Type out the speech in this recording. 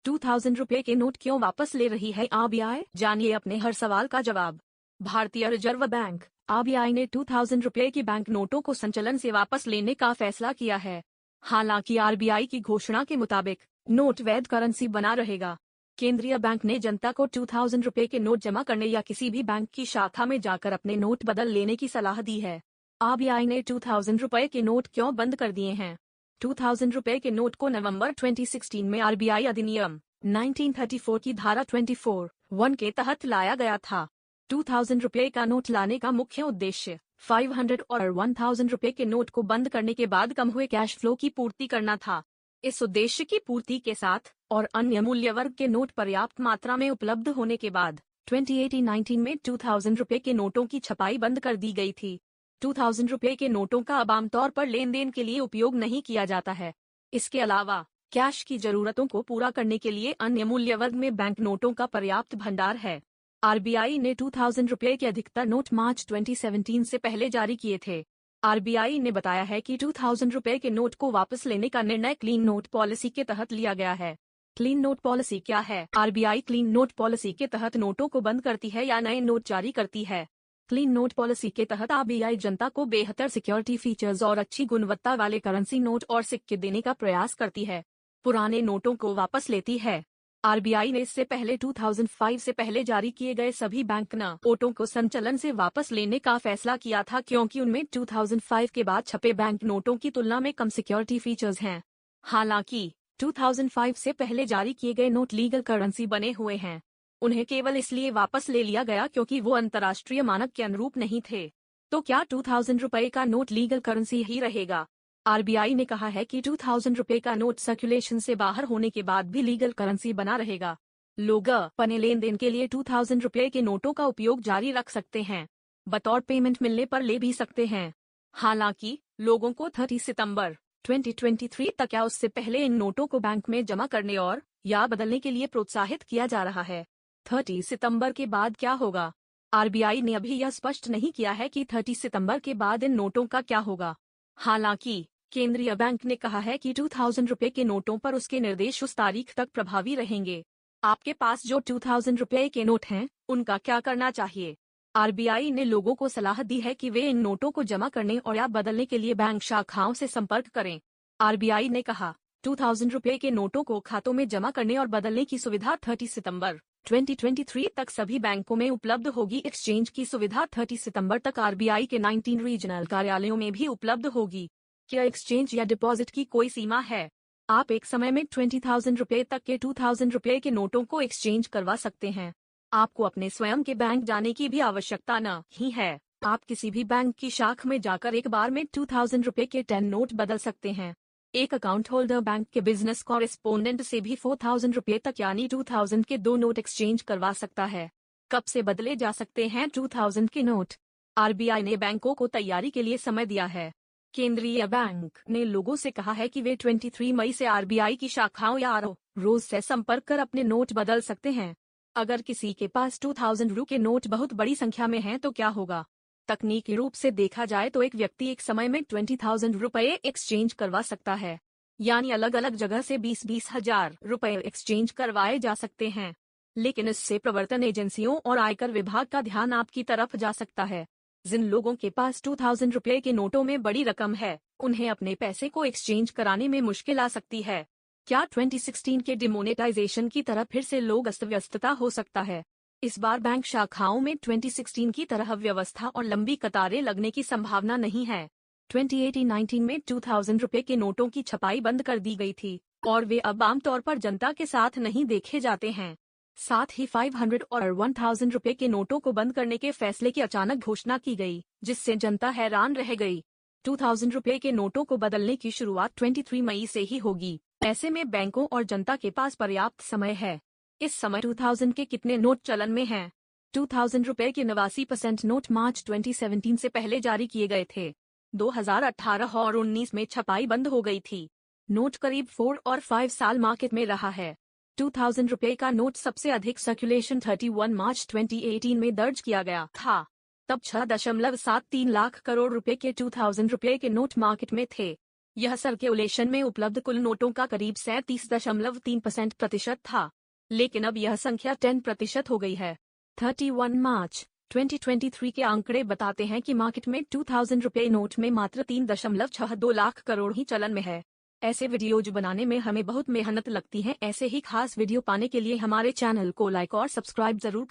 ₹2000 के नोट क्यों वापस ले रही है आरबीआई? जानिए अपने हर सवाल का जवाब। भारतीय रिजर्व बैंक आरबीआई ने ₹2000 की बैंक नोटों को संचलन से वापस लेने का फैसला किया है। हालांकि आरबीआई की घोषणा के मुताबिक नोट वैध करेंसी बना रहेगा। केंद्रीय बैंक ने जनता को ₹2000 के नोट जमा करने या किसी भी बैंक की शाखा में जाकर अपने नोट बदल लेने की सलाह दी है। आरबीआई ने ₹2000 के नोट क्यों बंद कर दिए हैं? ₹2000 के नोट को नवंबर 2016 में आरबीआई अधिनियम 1934 की धारा 24(1) के तहत लाया गया था। ₹2000 का नोट लाने का मुख्य उद्देश्य 500 और ₹1000 के नोट को बंद करने के बाद कम हुए कैश फ्लो की पूर्ति करना था। इस उद्देश्य की पूर्ति के साथ और अन्य मूल्य वर्ग के नोट पर्याप्त मात्रा में उपलब्ध होने के बाद 2018-19 में ₹2000 के नोटों की छपाई बंद कर दी गई थी। ₹2000 के नोटों का अब आमतौर पर लेन देन के लिए उपयोग नहीं किया जाता है। इसके अलावा कैश की जरूरतों को पूरा करने के लिए अन्य मूल्य वर्ग में बैंक नोटों का पर्याप्त भंडार है। आरबीआई ने ₹2000 के अधिकतर नोट मार्च 2017 से पहले जारी किए थे। आरबीआई ने बताया है कि ₹2000 के नोट को वापस लेने का निर्णय क्लीन नोट पॉलिसी के तहत लिया गया है। क्लीन नोट पॉलिसी क्या है? आरबीआई क्लीन नोट पॉलिसी के तहत नोटों को बंद करती है या नए नोट जारी करती है। क्लीन नोट पॉलिसी के तहत आरबीआई जनता को बेहतर सिक्योरिटी फीचर्स और अच्छी गुणवत्ता वाले करेंसी नोट और सिक्के देने का प्रयास करती है। पुराने नोटों को वापस लेती है। आरबीआई ने इससे पहले 2005 से पहले जारी किए गए सभी बैंक नोटों को संचलन से वापस लेने का फैसला किया था क्योंकि उनमें 2005 के बाद छपे बैंक नोटों की तुलना में कम सिक्योरिटी फीचर्स हैं। हालांकि 2005 से पहले जारी किए गए नोट लीगल करेंसी बने हुए हैं। उन्हें केवल इसलिए वापस ले लिया गया क्योंकि वो अंतर्राष्ट्रीय मानक के अनुरूप नहीं थे। तो क्या ₹2000 का नोट लीगल करेंसी ही रहेगा? आरबीआई ने कहा है कि ₹2000 का नोट सर्कुलेशन से बाहर होने के बाद भी लीगल करेंसी बना रहेगा। लोग अपने लेन देन के लिए ₹2000 के नोटों का उपयोग जारी रख सकते हैं। बतौर पेमेंट मिलने पर ले भी सकते हैं। हालांकि लोगों को 30 सितंबर 2023 तक या उससे पहले इन नोटों को बैंक में जमा करने और या बदलने के लिए प्रोत्साहित किया जा रहा है। 30 सितंबर के बाद क्या होगा? आरबीआई ने अभी यह स्पष्ट नहीं किया है कि 30 सितंबर के बाद इन नोटों का क्या होगा। हालांकि केंद्रीय बैंक ने कहा है कि ₹2000 के नोटों पर उसके निर्देश उस तारीख तक प्रभावी रहेंगे। आपके पास जो ₹2000 के नोट हैं, उनका क्या करना चाहिए? आरबीआई ने लोगों को सलाह दी है कि वे इन नोटों को जमा करने और या बदलने के लिए बैंक शाखाओं से संपर्क करें। आरबीआई ने कहा, ₹2000 के नोटों को खातों में जमा करने और बदलने की सुविधा 30 सितंबर 2023 तक सभी बैंकों में उपलब्ध होगी। एक्सचेंज की सुविधा 30 सितंबर तक आरबीआई के 19 रीजनल कार्यालयों में भी उपलब्ध होगी। क्या एक्सचेंज या डिपॉजिट की कोई सीमा है? आप एक समय में ₹20,000 तक के ₹2000 के नोटों को एक्सचेंज करवा सकते हैं। आपको अपने स्वयं के बैंक जाने की भी आवश्यकता नहीं है। आप किसी भी बैंक की शाखा में जाकर एक बार में ₹2000 के 10 नोट बदल सकते हैं। एक अकाउंट होल्डर बैंक के बिजनेस कॉरेस्पोंडेंट से भी ₹4000 तक यानी 2000 के 2 नोट एक्सचेंज करवा सकता है। कब से बदले जा सकते हैं 2000 के नोट? आरबीआई ने बैंकों को तैयारी के लिए समय दिया है। केंद्रीय बैंक ने लोगों से कहा है कि वे 23 मई से आरबीआई की शाखाओं या रोज से संपर्क कर अपने नोट बदल सकते हैं। अगर किसी के पास ₹2000 के नोट बहुत बड़ी संख्या में हैं तो क्या होगा? तकनीकी रूप से देखा जाए तो एक व्यक्ति एक समय में ₹20,000 एक्सचेंज करवा सकता है, यानी अलग अलग जगह से 20-20 हजार रुपए एक्सचेंज करवाए जा सकते हैं। लेकिन इससे प्रवर्तन एजेंसियों और आयकर विभाग का ध्यान आपकी तरफ जा सकता है। जिन लोगों के पास ₹2000 के नोटों में बड़ी रकम है, उन्हें अपने पैसे को एक्सचेंज कराने में मुश्किल आ सकती है। क्या 2016 के डिमोनेटाइजेशन की तरह फिर से लोग अस्तव्यस्तता हो सकता है? इस बार बैंक शाखाओं में 2016 की तरह व्यवस्था और लंबी कतारें लगने की संभावना नहीं है। 2018-19 में ₹2000 के नोटों की छपाई बंद कर दी गई थी और वे अब आमतौर पर जनता के साथ नहीं देखे जाते हैं। साथ ही 500 और ₹1000 के नोटों को बंद करने के फैसले की अचानक घोषणा की गई, जिससे जनता हैरान रह गई। ₹2000 के नोटों को बदलने की शुरुआत 23 मई से ही होगी। ऐसे में बैंकों और जनता के पास पर्याप्त समय है। इस समय 2000 के कितने नोट चलन में हैं? ₹2000 के 89% नोट मार्च 2017 से पहले जारी किए गए थे। 2018 और 19 में छपाई बंद हो गई थी। नोट करीब 4 और 5 साल मार्केट में रहा है। ₹2000 का नोट सबसे अधिक सर्कुलेशन 31 मार्च 2018 में दर्ज किया गया था। तब 6.73 लाख करोड़ रुपए के ₹2000 के नोट मार्केट में थे। यह सर्कुलेशन में उपलब्ध कुल नोटों का करीब 37.3% था, लेकिन अब यह संख्या 10% हो गई है। 31 मार्च 2023 के आंकड़े बताते हैं कि मार्केट में 2000 रुपये नोट में मात्र 3.62 लाख करोड़ ही चलन में है। ऐसे वीडियोज बनाने में हमें बहुत मेहनत लगती है। ऐसे ही खास वीडियो पाने के लिए हमारे चैनल को लाइक और सब्सक्राइब जरूर करें।